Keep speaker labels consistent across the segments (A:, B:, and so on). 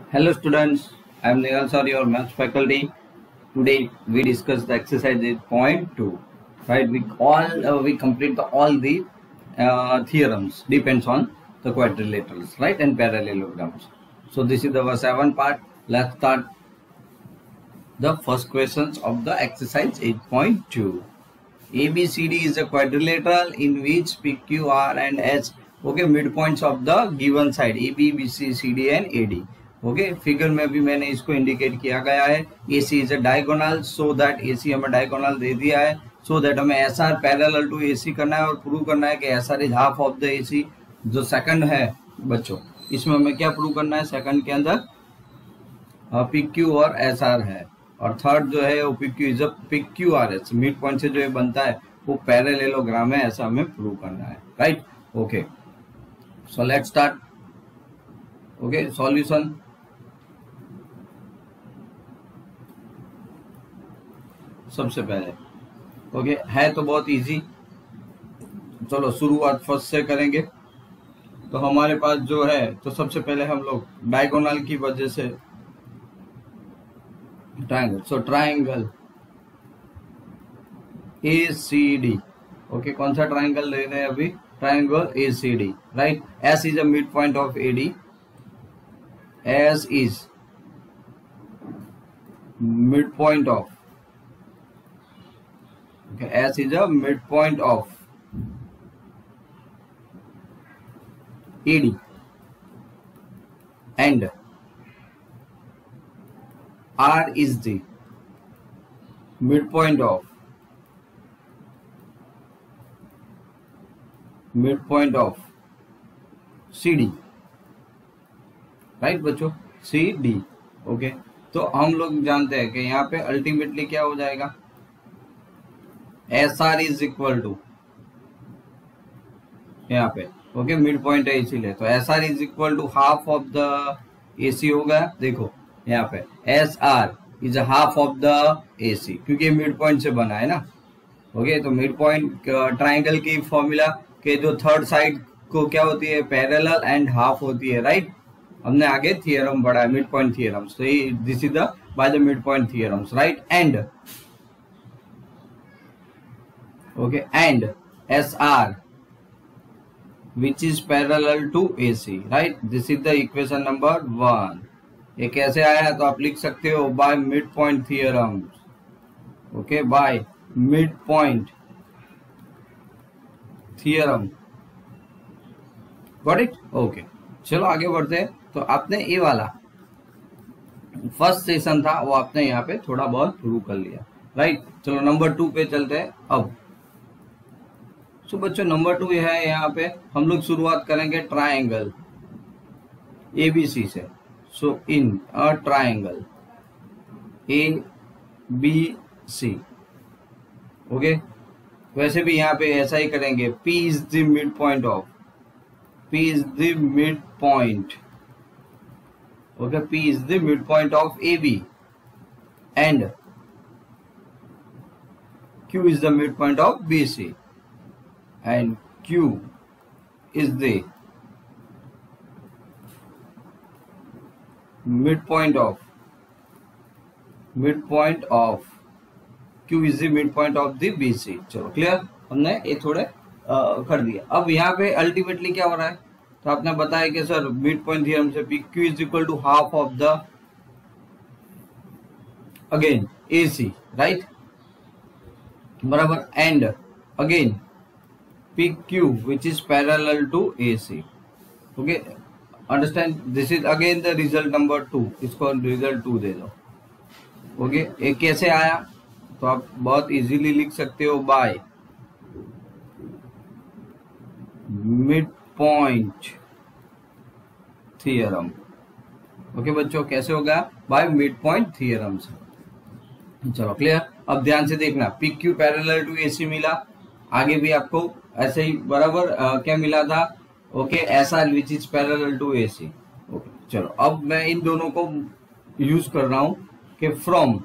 A: Hello students, I am Nihal sir, your maths faculty. Today we discuss the exercise 8.2. Right, we complete all the theorems depends on the quadrilaterals, right, and parallelograms. So this is the 7 part. Let's start the first questions of the exercise 8.2. ABCD is a quadrilateral in which PQ, R and S midpoints of the given side AB, BC, CD and AD. Figure में भी मैंने इसको indicate किया गया है. AC is a diagonal, so that AC हमें diagonal दे दिया है, सो दैट हमें SR पैरेलल टू AC करना है और प्रूव करना है कि SR is half of the AC. जो सेकंड है बच्चों, इसमें हमें क्या प्रूव करना है? सेकंड के अंदर PQ और SR है, और थर्ड जो है वो PQ is a PQRS, mid point से जो ये बनता है वो पैरेललोग्राम है, ऐसा हमें प्रूव करना है. Right, okay, so let's start. Okay, solution. सबसे पहले है तो बहुत इजी, चलो शुरुआत फर्स्ट से करेंगे. तो हमारे पास जो है, तो सबसे पहले हम लोग डायगोनल की वजह से ट्रायंगल, सो ट्रायंगल ACD. कौन सा ट्रायंगल ले रहे हैं अभी? Triangle ACD. Right, S is a mid point of AD. S is midpoint of S is a midpoint of AD and R is the midpoint of CD. Right बच्चों, CD. तो हम लोग जानते हैं कि यहाँ पे अल्टीमेटली क्या हो जाएगा? SR इज इक्वल टू, यहाँ पे मिड पॉइंट है इसीलिए, तो SR is equal to half of the AC होगा. देखो यहाँ पे SR is half of the AC, क्योंकि मिड पॉइंट से बना है ना. तो मिड पॉइंट ट्राइंगल की फॉर्मूला के जो थर्ड साइड को क्या होती है? पैरेलल एंड हाफ होती है. राइट, हमने आगे थियरम पढ़ा है, मिड पॉइंट थियरम्स. तो this is the by the mid point theorems. Right, and and SR which is parallel to AC. right, this is the equation number 1. ये कैसे आया? तो आप लिख सकते हो by mid point theorems. by mid point theorem. got it? चलो आगे बढ़ते हैं. तो आपने ये वाला फर्स्ट सेशन था वो आपने यहाँ पे थोड़ा बहुत प्रूव कर लिया. राइट, चलो नंबर 2 पे चलते हैं अब. सो बच्चों नंबर 2 है, यहाँ पे हम लोग शुरुआत करेंगे ट्रायंगल ABC से. सो इन अ ट्रायंगल ABC. वैसे भी यहाँ पे ऐसा ही करेंगे. P is the midpoint of P is the midpoint of AB and Q is the midpoint of BC and Q is the midpoint of Q is the midpoint of the BC. चलो clear, हमने ये थोड़े कर दिया. अब यहाँ पे ultimately क्या हो रहा है? तो आपने बताया कि सर मिड पॉइंट थ्योरम से PQ is equal to half of the again AC. Right, बराबर, and again PQ which is parallel to AC. Understand? This is again the result number 2. इसको रिजल्ट 2 दे दो. ये कैसे आया? तो आप बहुत इजीली लिख सकते हो बाय मिड पॉइंट थियरम. बच्चों कैसे होगा? बाय मिड पॉइंट थियरम से. चलो क्लियर. अब ध्यान से देखना, PQ पैरेलल टू AC मिला, आगे भी आपको ऐसे ही बराबर क्या मिला था? SR which is parallel to AC. चलो अब मैं इन दोनों को यूज कर रहा हूं कि from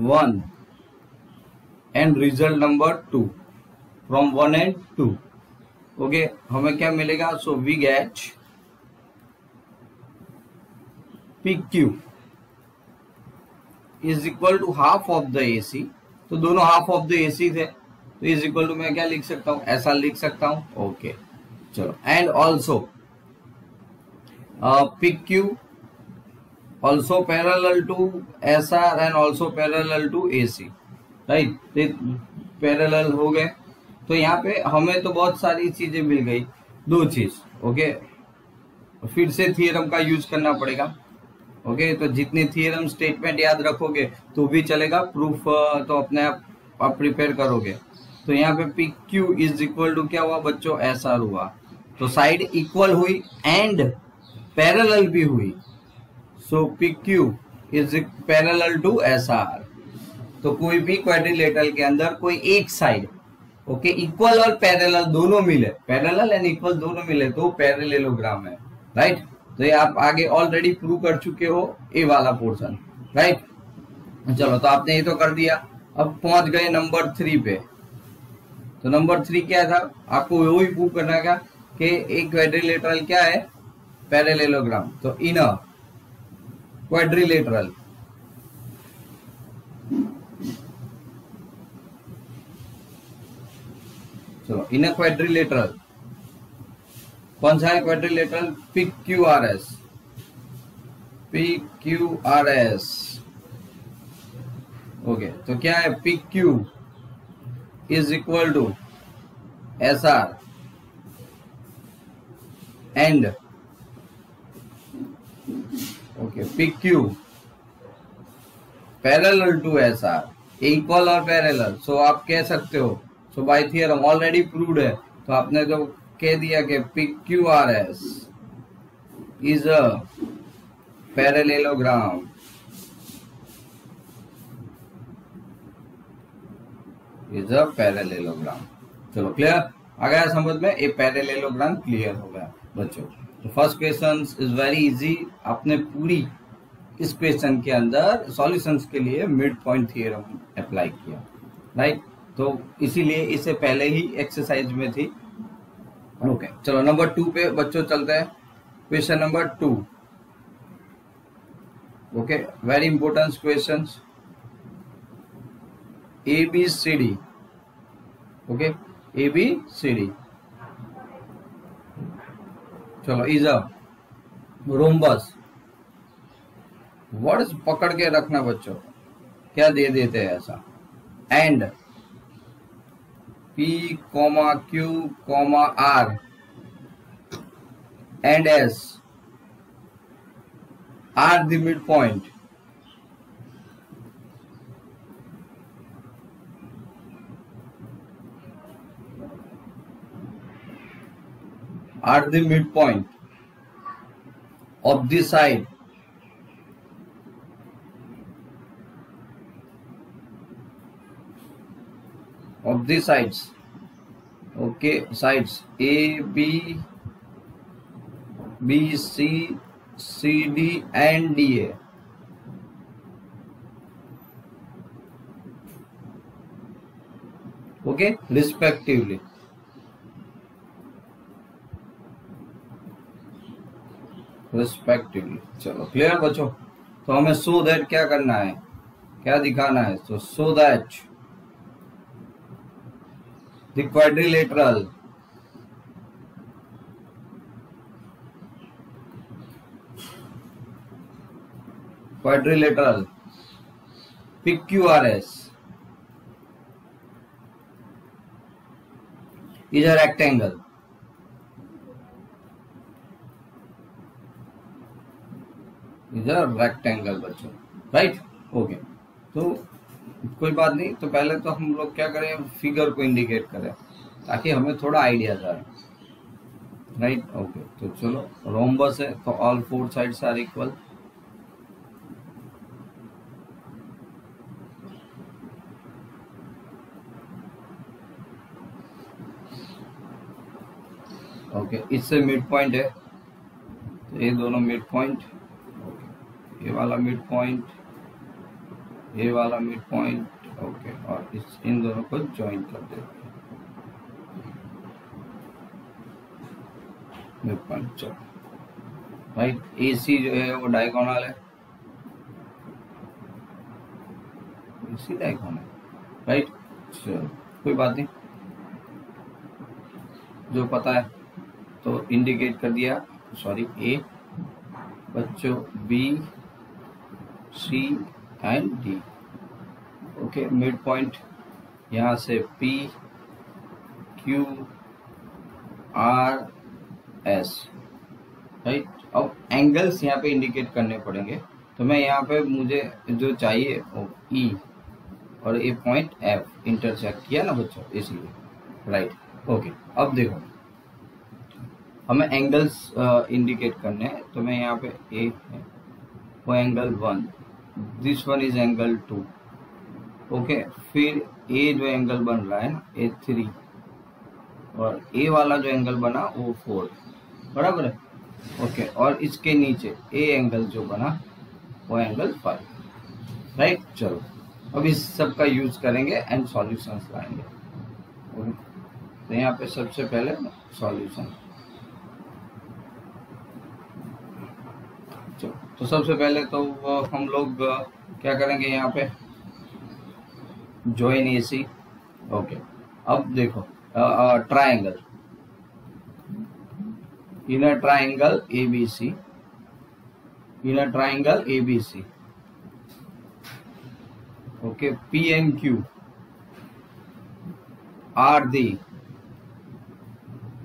A: 1 and result number 2, from 1 and 2. Okay, हमें क्या मिलेगा? So we get P Q is equal to half of the AC। तो दोनों हाफ ऑफ द AC थे, तो इज इक्वल टू मैं क्या लिख सकता हूँ? ऐसा लिख सकता हूँ। ओके चलो, and also P Q also parallel to SR and also parallel to AC, right? Parallel हो गए। तो यहाँ पे हमें तो बहुत सारी चीजें मिल गई, दो चीज। ओके, फिर से थियरम का यूज करना पड़ेगा। ओके, तो जितने थियरम स्टेटमेंट याद रखोगे तो भी चलेगा, प्रूफ तो अपने आप प्रिपेयर करोगे। तो यहाँ पे P Q is equal to क्या हुआ बच्चों? SR हुआ। तो साइड इक्वल हुई एंड पैरेलल भी हुई। So P Q is parallel to SR। तो कोई भी क्वाड्रिलेटरल के अंदर कोई एक साइड ओके इक्वल और पैरेलल दोनों मिले, पैरेलल एंड इक्वल दोनों मिले तो पैरेललोग्राम है, राइट? तो ये आप आगे ऑलरेडी प्रूव कर चुके हो, ये वाला पोर्शन, राइट? चलो, तो आपने ये तो कर दिया। अब पहुंच गए नंबर 3 पे। तो नंबर 3 क्या था? आपको वही प्रूव करना है कि एक क्वाड्रिलेटरल क्या है? पैरेललोग्राम। तो इन अ क्वाड्रिलेटरल चलो, इन अ क्वाड्रिलेटरल कौन सा है क्वाड्रिलेटरल? PQRS। PQRS ओके, तो क्या है? PQ is equal to SR and okay PQ parallel to SR, equal और पैरेलल। सो आप कह सकते हो, so by theorem already proved है, तो आपने तो कह दिया कि PQRS is a parallelogram. Is a parallelogram. चलो, क्लियर आ गया समझ में? ये पैरेललोग्राम क्लियर हो गया बच्चों। तो first question is very easy. आपने पूरी इस क्वेश्चन के अंदर सॉल्यूशंस के लिए मिड पॉइंट थियरम अप्लाई किया, राइट? तो इसीलिए इससे पहले ही एक्सरसाइज में थी। ओके चलो, नंबर 2 पे बच्चों चलते हैं। Question number 2। Okay, very important question. ABCD। Okay, ABCD चलो, इज अ रोम्बस। वर्ड्स पकड़ के रखना बच्चों, क्या दे देते हैं ऐसा। And P, Q, R and S are the midpoint. Are the midpoint of the side of the sides. Okay, sides A, B, C, D and DA. Okay, respectively. चलो, clear बच्चों? तो हमें सो दैट क्या करना है, क्या दिखाना है? तो so that the quadrilateral PQRS is a rectangle. बच्चों, राइट? ओके, तो कोई बात नहीं। तो पहले तो हम लोग क्या करें, फिगर को इंडिकेट करें ताकि हमें थोड़ा आइडिया जाए, राइट? ओके, तो चलो, रोम्बस है तो all 4 sides are equal. Okay, इससे मिड पॉइंट है, तो ये दोनों मिड पॉइंट, ये वाला मिड पॉइंट, ये वाला मिड पॉइंट। ओके, और इन दोनों को ज्वाइन कर देते हैं। Mid point. चलो राइट, ए सी जो है वो डायगोनल है, ए सी डायगोनल, राइट। चलो कोई बात नहीं, जो पता है तो इंडिकेट कर दिया, सॉरी ए बच्चों, B C and D. Okay, mid point यहाँ से P Q R S, right. अब एंगल्स यहाँ पे इंडिकेट करने पड़ेंगे, तो मैं यहाँ पे मुझे जो चाहिए वो ई और ए पॉइंट एफ इंटरसेक्ट किया ना बच्चों, इसलिए, राइट। ओके, अब देखो हमें एंगल्स इंडिकेट करने हैं, तो मैं यहाँ पे ए है वो angle 1, this one is angle 2। Okay, फिर ए जो एंगल बन रहा है ना A3, और ए वाला जो एंगल बना वो 4, बराबर है। ओके, और इसके नीचे ए एंगल जो बना वो एंगल 5, राइट। चलो अब इस सब का यूज करेंगे एंड सॉल्यूशंस लाएंगे। ओके, तो यहाँ पे सबसे पहले सॉल्यूशन, तो सबसे पहले तो हम लोग क्या करेंगे यहाँ पे, ज्वाइन एसी। ओके, अब देखो triangle, inner triangle ABC, inner triangle ABC. Okay, P and Q are the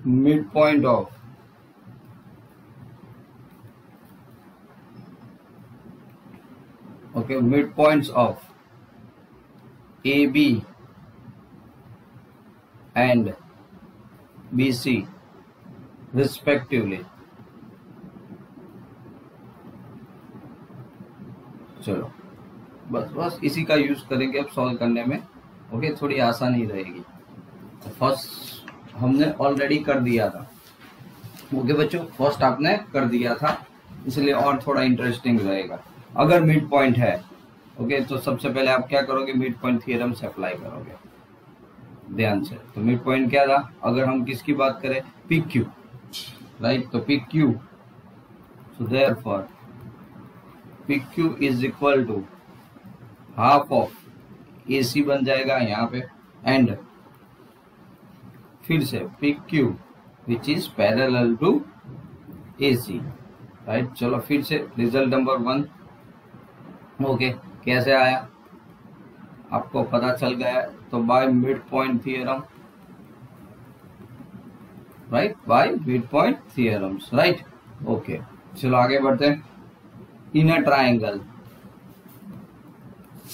A: mid point of midpoints of AB and BC respectively। चलो बस इसी का यूज करेंगे अब सॉल्व करने में। ओके, थोड़ी आसानी रहेगी। तो फर्स्ट हमने ऑलरेडी कर दिया था। ओके बच्चों, फर्स्ट आपने कर दिया था, इसलिए और थोड़ा इंटरेस्टिंग रहेगा। अगर मिड पॉइंट है, ओके, तो सबसे पहले आप क्या करोगे, मिड पॉइंट थ्योरम से अप्लाई करोगे ध्यान से। तो मिड पॉइंट क्या था, अगर हम किसकी बात करें, पी क्यू, राइट। तो P Q, so therefore P Q is equal to half of A C बन जाएगा यहाँ पे, एंड फिर से P Q which is parallel to A C, right. चलो फिर से रिजल्ट नंबर 1। ओके, कैसे आया आपको पता चल गया, तो by mid point theorem, right, by mid point theorems, right. Okay, चलो आगे बढ़ते हैं। इनर ट्रायंगल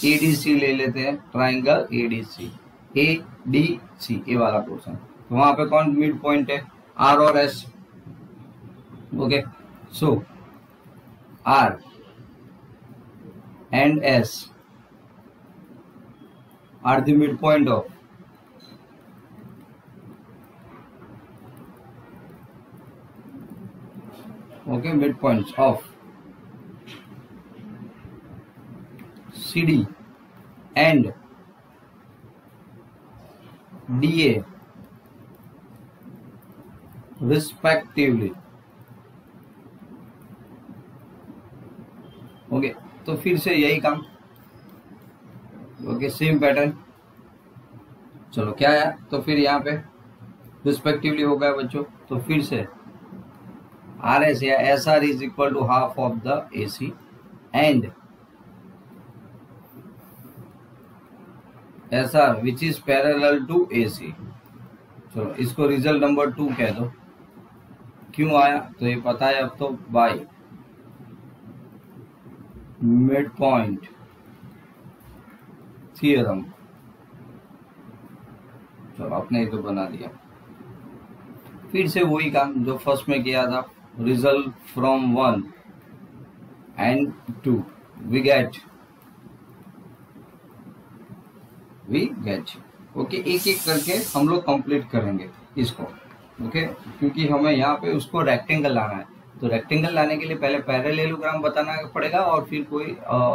A: एडीसी ले लेते हैं, ट्रायंगल एडीसी, एडीसी ए वाला पोर्शन, तो वहां पे कौन मिड पॉइंट है, आर और S. Okay, so R and S are the midpoint of midpoints of CD and DA respectively। Okay, तो फिर से यही काम, ओके, सेम पैटर्न। चलो क्या है, तो फिर यहाँ पे रिस्पेक्टिवली हो गया बच्चों, तो फिर से आर एस या S R is equal to half of the A C and S R which is parallel to A C. चलो इसको रिजल्ट नंबर 2 कह दो। क्यों आया, तो ये पता है अब तो, बाय मिड पॉइंट थियरम। चलो आपने ये तो बना दिया। फिर से वही काम जो फर्स्ट में किया था, result from 1 and 2 we get okay, एक एक करके हम लोग कंप्लीट करेंगे इसको। ओके, क्योंकि हमें यहाँ पे उसको रेक्टेंगल लाना है, तो रेक्टेंगल लाने के लिए पहले पैरेललोग्राम बताना पड़ेगा, और फिर कोई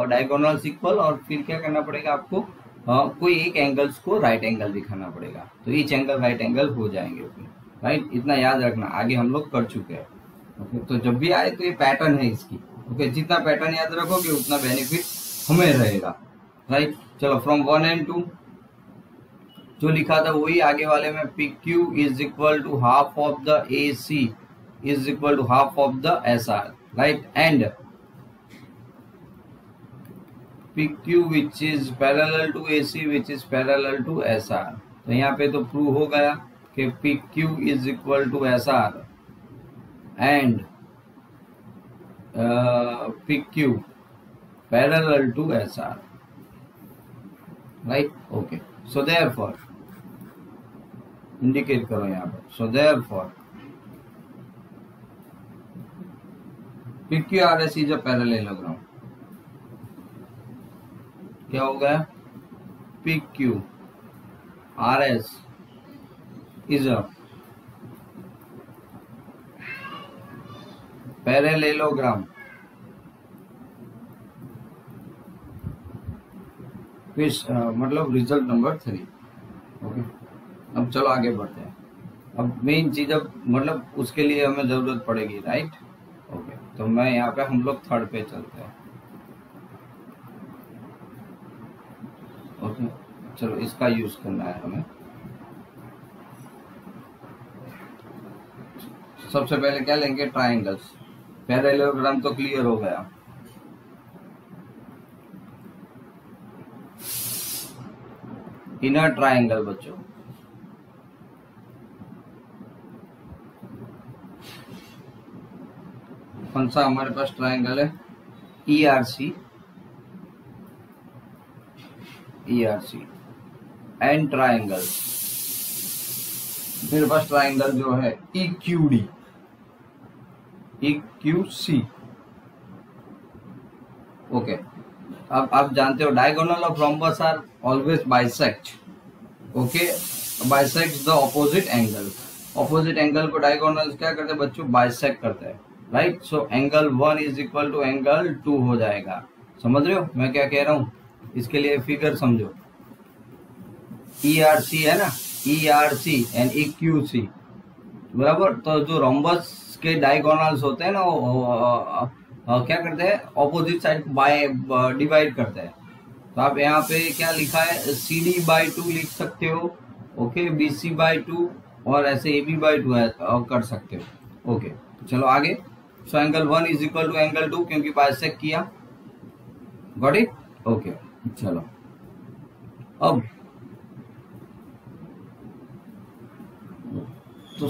A: डायगोनल इक्वल, और फिर क्या करना पड़ेगा आपको, कोई एक एंगल्स को राइट एंगल दिखाना पड़ेगा, तो ईच एंगल राइट एंगल हो जाएंगे। राइट, इतना याद रखना, आगे हम लोग कर चुके हैं। ओके, तो जब भी आए तो ये पैटर्न है इसकी। ओके, जितना पैटर्न याद रखोगे उतना बेनिफिट हमें रहेगा। राइट, चलो फ्रॉम 1 and 2 जो लिखा था वही आगे वाले में, P Q is equal to half of the A C is equal to half of the S R. Right, and P Q which is parallel to A C which is parallel to S R. तो यहाँ पे तो prove हो गया कि P Q is equal to S R and P Q parallel to S R. Right, okay, so therefore indicate करो यहाँ पर, so therefore P Q R S is a parallelogram. क्या हो गया, P Q R S is a parallelogram मतलब result number 3। Okay, अब चलो आगे बढ़ते हैं। अब मेन चीज, अब मतलब उसके लिए हमें जरूरत पड़ेगी। राइट, ओके, तो मैं यहाँ पे, हम लोग थर्ड पे चलते हैं। ओके, चलो इसका यूज करना है हमें। सबसे पहले क्या लेंगे, ट्राइंगल्स। पैरेललोग्राम तो क्लियर हो गया। इनर ट्राइंगल बच्चों, कौन सा हमारे पास ट्राइंगल है, ERC एंड ट्राइंगल। मेरे पास ट्राइंगल जो है EQD EQC। ओके, अब आप जानते हो diagonal of rhombus are always bisect. Okay, bisect the opposite angle. Opposite angle को डायगोनल क्या करते हैं बच्चों, बाइसेक्ट करते हैं। Right, so angle 1 is equal to angle 2 हो जाएगा। समझ रहे हो मैं क्या कह रहा हूँ? इसके लिए फिगर समझो, ERC है ना, ERC एंड EQC, बराबर। तो जो रोम्बस के डायगोनल्स होते हैं ना, वो क्या करते हैं, ऑपोजिट साइड बाय डिवाइड करते हैं। तो आप यहाँ पे क्या लिखा है, CD/2 लिख सकते हो। ओके, BC/2 और ऐसे AB/2 कर सकते हो। ओके, चलो आगे। So angle 1 is equal to angle 2 क्योंकि बाइसेक्ट किया। Got it? ओके, चलो अब तो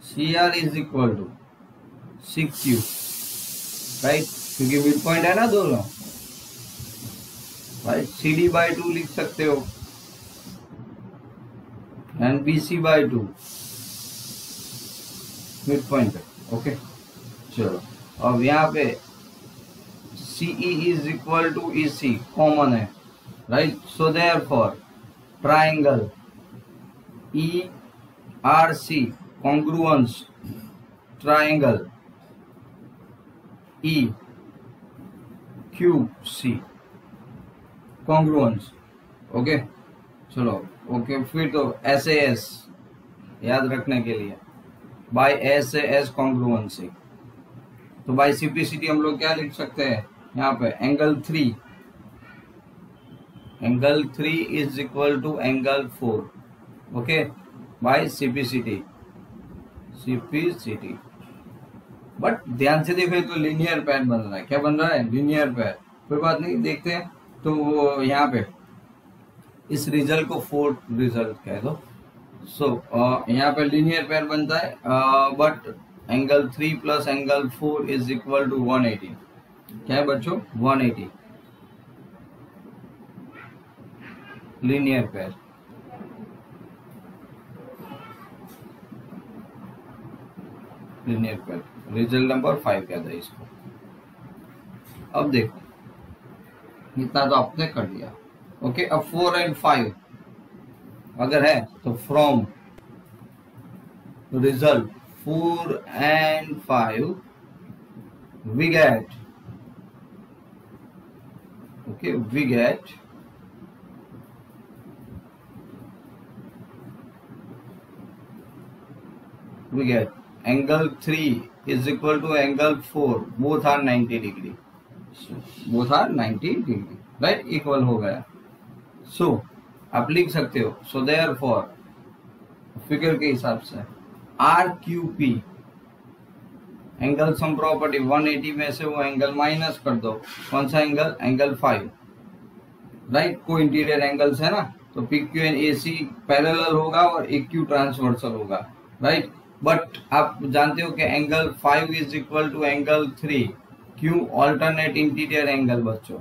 A: CR is equal to CQ। Right, क्योंकि मिड पॉइंट है ना दोनों। राइट, CD/2 लिख सकते हो एंड BC/2 मिड पॉइंट है। ओके, चलो अब यहाँ पे CE is equal to EC common है। Right, so therefore triangle ERC congruence triangle EQC congruence। Okay, चलो ओके, फिर तो SAS याद रखने के लिए बाय SAS congruency। तो बाय सिंप्लिसिटी हम लोग क्या लिख सकते हैं यहाँ पे, angle 3 is equal to angle 4। Okay, by simplicity. But ध्यान से देखो तो लीनियर पैर बन रहा है। क्या बन रहा है? लीनियर पैर। कोई बात नहीं, देखते हैं। तो वो यहाँ पे इस रिजल्ट को फोर्थ रिजल्ट कह दो। सो यहाँ पे लीनियर पैर बनता है, but angle 3 plus angle 4 is equal to 180। क्या है बच्चों? 180 लीनियर पैर। लीनियर पैर रिजल्ट नंबर 5 कहता है इसको। अब देखो, इतना तो आपने कर लिया। ओके, अब 4 and 5 अगर है तो from result 4 and 5 we get, okay, we get we get angle 3 is equal to angle 4, both are 90 degree, so both are 90 degree, right? Equal हो गया. So आप लिख सकते हो, so therefore फिगर के हिसाब से RQP एंगल सम प्रॉपर्टी 180 में से वो एंगल माइनस कर दो. कौन सा एंगल? Angle 5, right? को इंटीरियर एंगल्स है ना, तो PQ एंड AC पैरेलल होगा और AQ ट्रांसवर्सल होगा, राइट? बट आप जानते हो कि angle 5 is equal to angle 3. क्यों? ऑल्टरनेट इंटीरियर एंगल बच्चों,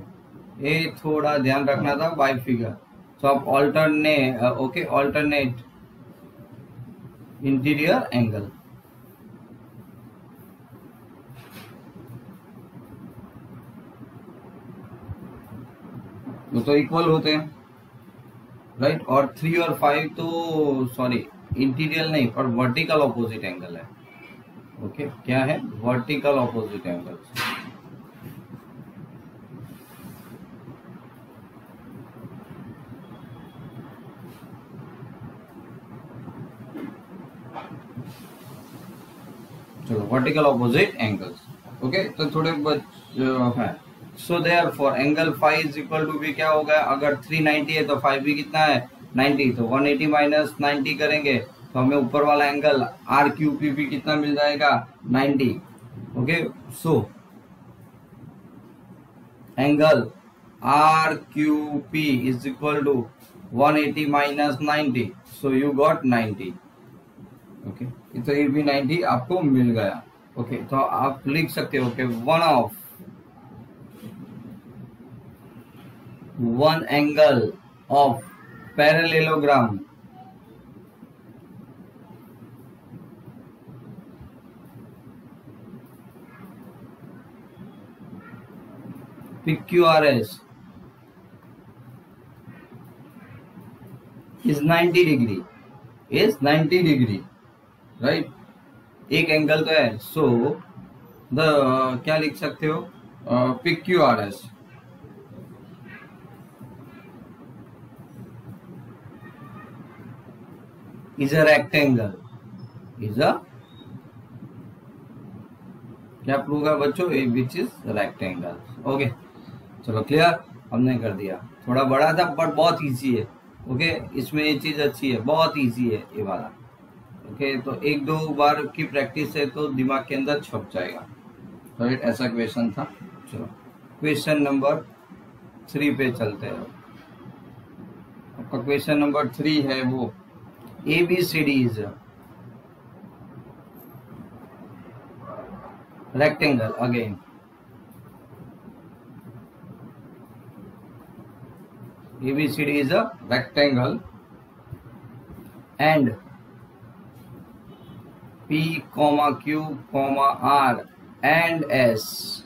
A: ये थोड़ा ध्यान रखना था बाय फिगर. तो आप ऑल्टरनेट इंटीरियर एंगल, वो तो इक्वल होते हैं, राइट? और 3 और 5 तो सॉरी इंटीरियर नहीं पर वर्टिकल ऑपोजिट एंगल है. ओके, क्या है? Vertical opposite angle. चलो, वर्टिकल ऑपोजिट एंगल्स. ओके, तो थोड़े है. So therefore angle 5 is equal to भी क्या होगा? अगर 390 है तो 5 भी कितना है? 90. तो 180 माइनस 90 करेंगे तो हमें ऊपर वाला एंगल RQP भी कितना मिल जाएगा? 90. Okay, so angle RQP is equal to 180 minus 90, so you got 90. Okay, तो ये भी 90 आपको मिल गया. ओके, तो आप लिख सकते हो कि one angle of parallelogram PQRS is 90 degree. Is 90 degree, right? एक एंगल तो है. सो द क्या लिख सकते हो? PQRS is a rectangle. Is a क्या प्रूव है बच्चों? Which is rectangle. ओके, चलो क्लियर, हमने कर दिया. थोड़ा बड़ा था बट बहुत इजी है. ओके, इसमें ये चीज अच्छी है, बहुत इजी है ये वाला. ओके, तो एक दो बार की प्रैक्टिस है तो दिमाग के अंदर छप जाएगा. तो ऐसा क्वेश्चन था. चलो क्वेश्चन नंबर 3 पे चलते हैं. आपका क्वेश्चन नंबर 3 है वो ABCD is a rectangle. Again, ABCD is a rectangle and P, Q, R and S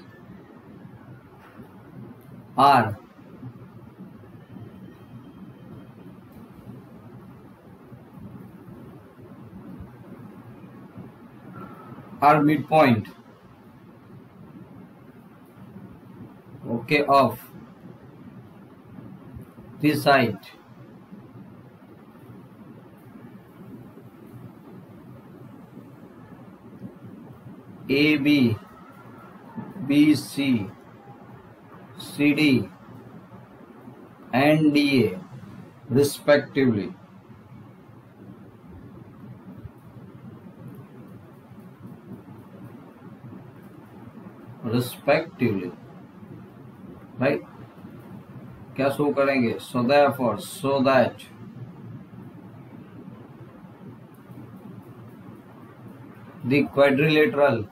A: are midpoint, okay, of this side AB, BC, CD and DA respectively. Respectively, right? क्या show करेंगे? so therefore, so that the quadrilateral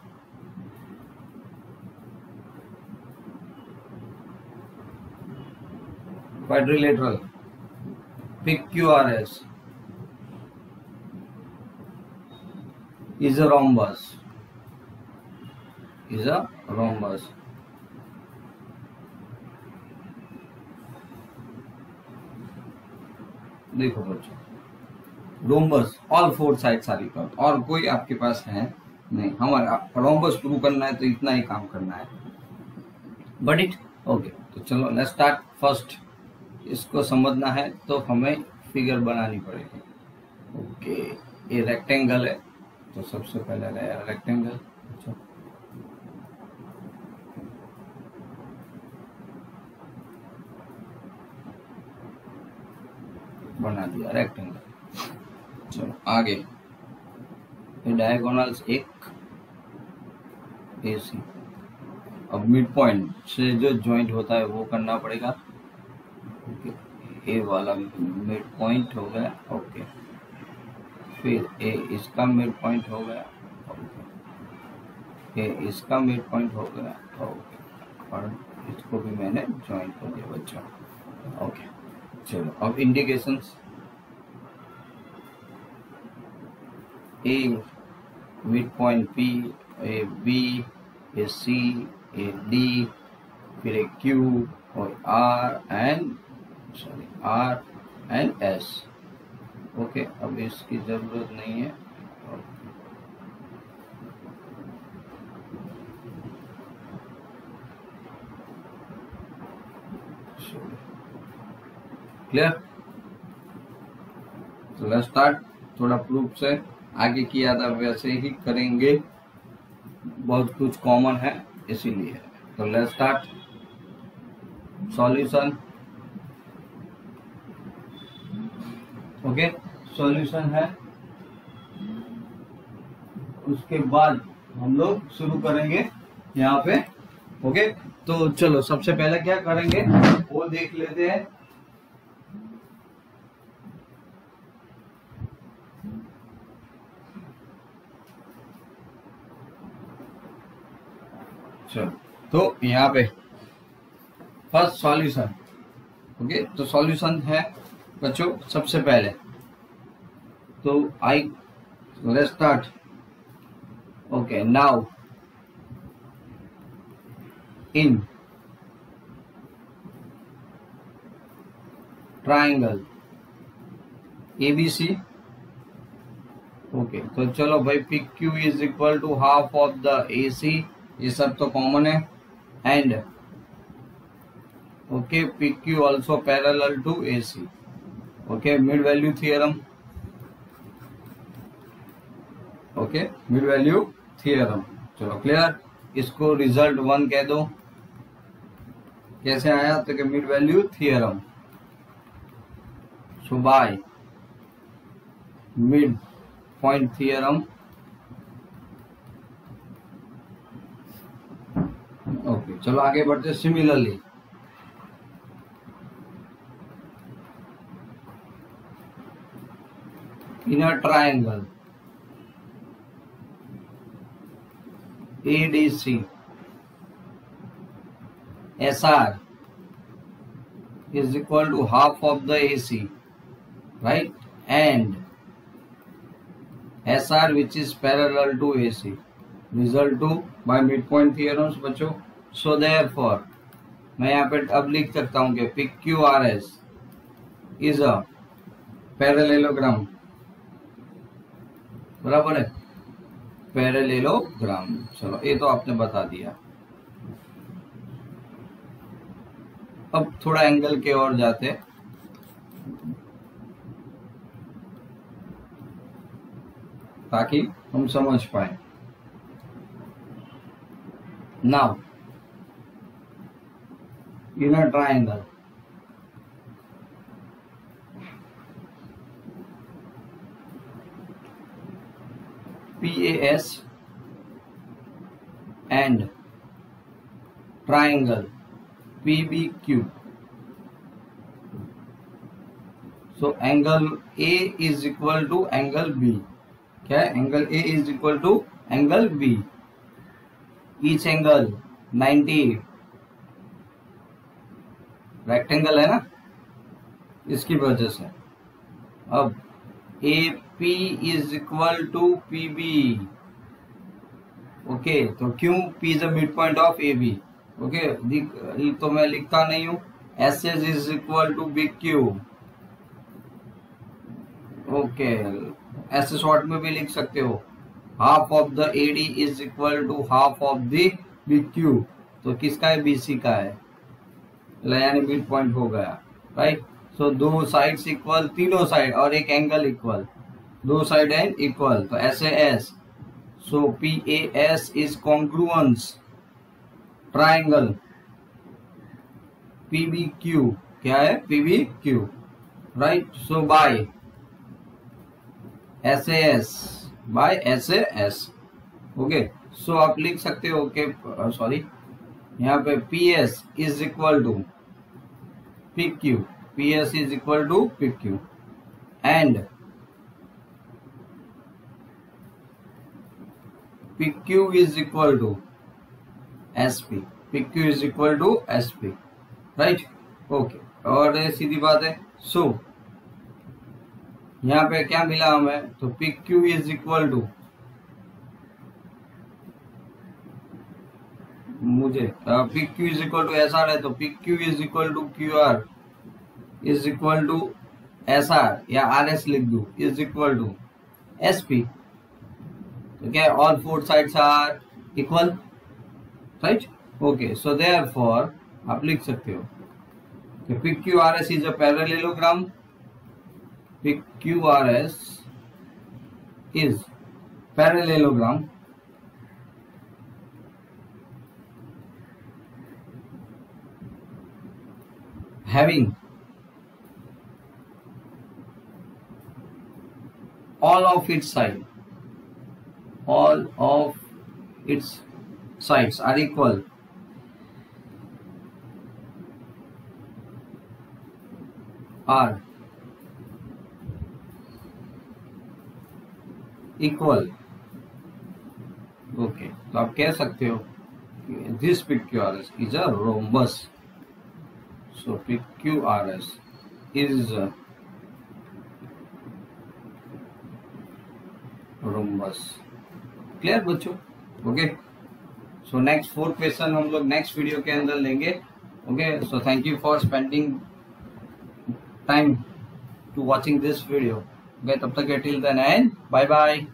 A: PQRS is a rhombus. देखो बच्चों, rhombus all 4 sides are equal. और कोई आपके पास है नहीं. हमारा रोम्बस प्रूव करना है तो इतना ही काम करना है. But it okay. तो चलो लेट्स स्टार्ट. फर्स्ट इसको समझना है तो हमें फिगर बनानी पड़ेगी. ओके, ये रेक्टेंगल है. तो सबसे पहले रेक्टेंगल, बना दिया रेक्टेंगल। चलो आगे, ये डायगोनल्स एक AC। अब मिड पॉइंट से जो ज्वाइंट होता है वो करना पड़ेगा। ए वाला मिड पॉइंट हो गया, ओके। फिर ए इसका मिड पॉइंट हो गया, ओके। ए इसका मिड पॉइंट हो गया, ओके। और इसको भी मैंने ज्वाइंट कर दिया बच्चों, ओके। चलो अब इंडिकेशंस, ए मिड पॉइंट P, ए B, ए C, ए D, फिर ए Q और R एंड S, ओके। अब इसकी जरूरत नहीं है, क्लियर। तो लेट्स स्टार्ट। थोड़ा प्रूफ से आगे किया था वैसे ही करेंगे, बहुत कुछ कॉमन है इसीलिए। तो let's start. Solution, okay. Solution है, उसके बाद हम लोग शुरू करेंगे यहाँ पे, ओके। तो चलो सबसे पहले क्या करेंगे वो देख लेते हैं। चलो तो यहाँ पे फर्स्ट सॉल्यूशन, ओके। तो सॉल्यूशन है बच्चों सबसे पहले, तो let's start, okay. Now in triangle ABC, okay. तो चलो भाई, PQ is equal to half of the AC, ये सब तो कॉमन है। And okay, PQ also parallel to AC, okay. Mid value theorem, okay. Mid value theorem, चलो clear. इसको result 1 कह दो। कैसे आया, तो कि mid value theorem, so by mid point theorem, okay. चलो आगे बढ़ते। Similarly in a triangle ADC, SR is equal to half of the AC, right? And SR which is parallel to AC, result to by midpoint theorems बच्चों। So therefore मैं यहाँ पे अब लिख सकता हूँ कि PQRS is a parallelogram, बराबर है, पैरेललोग्राम। चलो ये तो आपने बता दिया। अब थोड़ा एंगल के और जाते, ताकि हम समझ पाए। Now in a triangle PAS and triangle PBQ. So angle A is equal to angle B. क्या है? Angle A is equal to angle B. Each angle 90. Rectangle है ना, इसकी वजह से। अब AP is equal to PB, okay. तो क्यों? P is the midpoint of AB, okay. तो मैं लिखता नहीं हूं। SS is equal to BQ, okay. ऐसे शॉर्ट में भी लिख सकते हो। Half of the AD is equal to half of the BQ, तो किसका है? BC का है, यानी मिड पॉइंट हो गया, राइट। सो दो साइड्स इक्वल, तीनों साइड और एक एंगल इक्वल, दो साइड एंड इक्वल, तो ऐसे S So PAS is congruence triangle PBQ. क्या है? PBQ, right? So by SAS, okay. So आप लिख सकते हो कि सॉरी, यहाँ पे PS is equal to PQ, PS is equal to PQ and PQ is equal to SP, PQ is equal to SP, right? Okay, और सीधी बात है. सो यहाँ पे क्या मिला हमें? तो PQ इज इक्वल टू, मुझे PQ is equal to SR है, तो PQ is equal to QR is equal to SR या RS लिख दू, इज इक्वल टू SP. तो क्या, all four sides are equal, right? Okay, so therefore आप लिख सकते हो कि PQRS is a parallelogram. PQRS is parallelogram having all of its sides are equal. Okay, तो आप कह सकते हो कि this PQRS is a rhombus. So PQRS is rhombus. Clear बच्चों? ओके, सो नेक्स्ट 4 क्वेश्चन हम लोग नेक्स्ट वीडियो के अंदर लेंगे. Okay, so thank you for spending time to watching this video. Okay, तब तक till then and bye bye.